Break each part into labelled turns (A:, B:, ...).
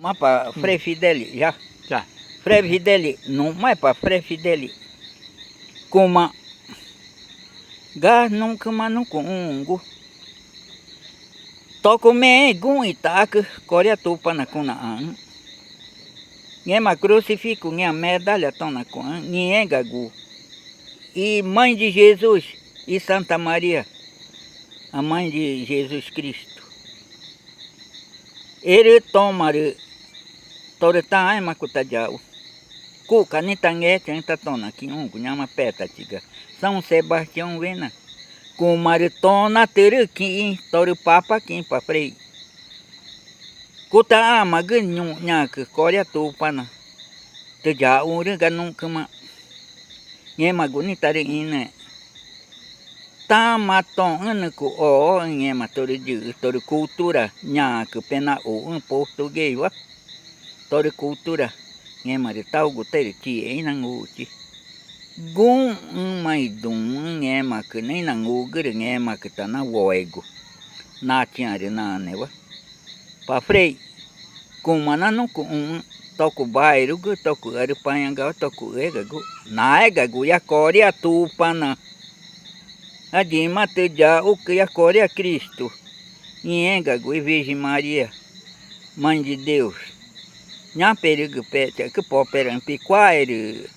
A: Mas para Frei Fideli, já?
B: Já.
A: Frei Fideli, não mais para Frei Fideli. Como gás não cama no congo. Toco me gun itaca, coreia tupa na cunaan. Nhema crucifico, minha medalha tão na cunaan, ninguém gagu. E mãe de Jesus e Santa Maria, a mãe de Jesus Cristo. Ele toma toretá macutajau. Cuca nitanguete entatona que nhama peta tiga. São Sebastião vena. Com maritona terequim, toro papa quem pa frei. Cuta ama ganhum nhaque, coreia tupana. Te já uriga nunca ma. Nhema gunitareina. Tamaton anaco o nhema toro cultura nhaque pena o português wa. Toro cultura nhema de tal gutere ti enanguti. Gun mai dum nhema que nem nangugre nhema que tá na voego. Na tiare na newa. Pa frei. Com manano com toco bairro, toco aripanhanga, toco egago. Na egago ya coreia tupana. Adima te já o que a coreia Cristo. Nhengago e Virgem Maria, Mãe de Deus. Nha perigo pete que pó perampiquaire.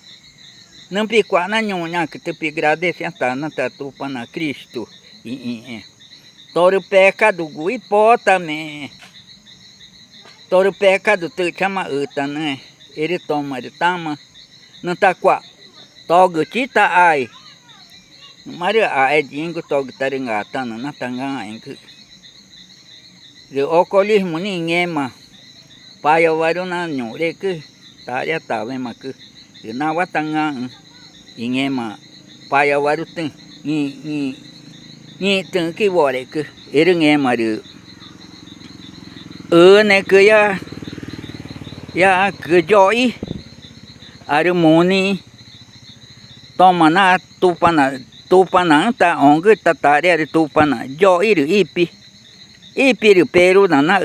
A: Não piquar na nhonha que te pigradece a tá na tatupa na Cristo. Toro pecado guipotame. Toro pecado te chama uta, né? Ele toma, ele tama. Não tá qua. Togo tita ai. Maria a edingo togo taringatana na tanga enque. De alcoolismo ninguém ma. Pai eu varu na nhore que. Taria tava ma que. De na watanga. Ninguém ma. Pai eu varu tem. Ni tem que vore que. Ele ninguém ma de. Né que ya que joy. Arimoni. Toma na tupana. Tupana ta ongue tataria de tupana. Joy ipi. Ipi peru na na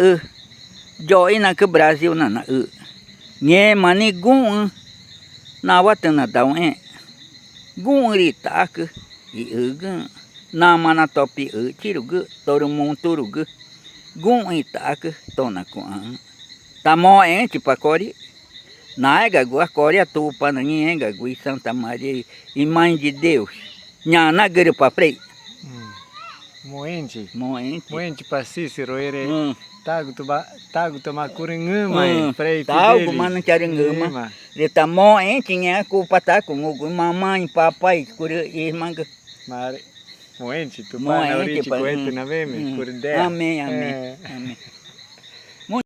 A: Joy na que Brasil na na Nye mani gun. Na watana da gun ritaque. E gun. Na mana topi tirugu. Toro monturugu. Gun itaque. Tona com tá moente pa core. Na egagu a coreia tupana. Nhengagu e Santa Maria. E Mãe de Deus. Nhana guru pa frei.
B: Moente.
A: Moente.
B: Moente pa Cícero ele. Tago toma curingama frei
A: Tago mano caringama. Ele tá moente, né? Culpa tá com o mamãe, papai, irmã.
B: Moente, tu pa na origem coente na veme, curindé.
A: Amém, amém, amém.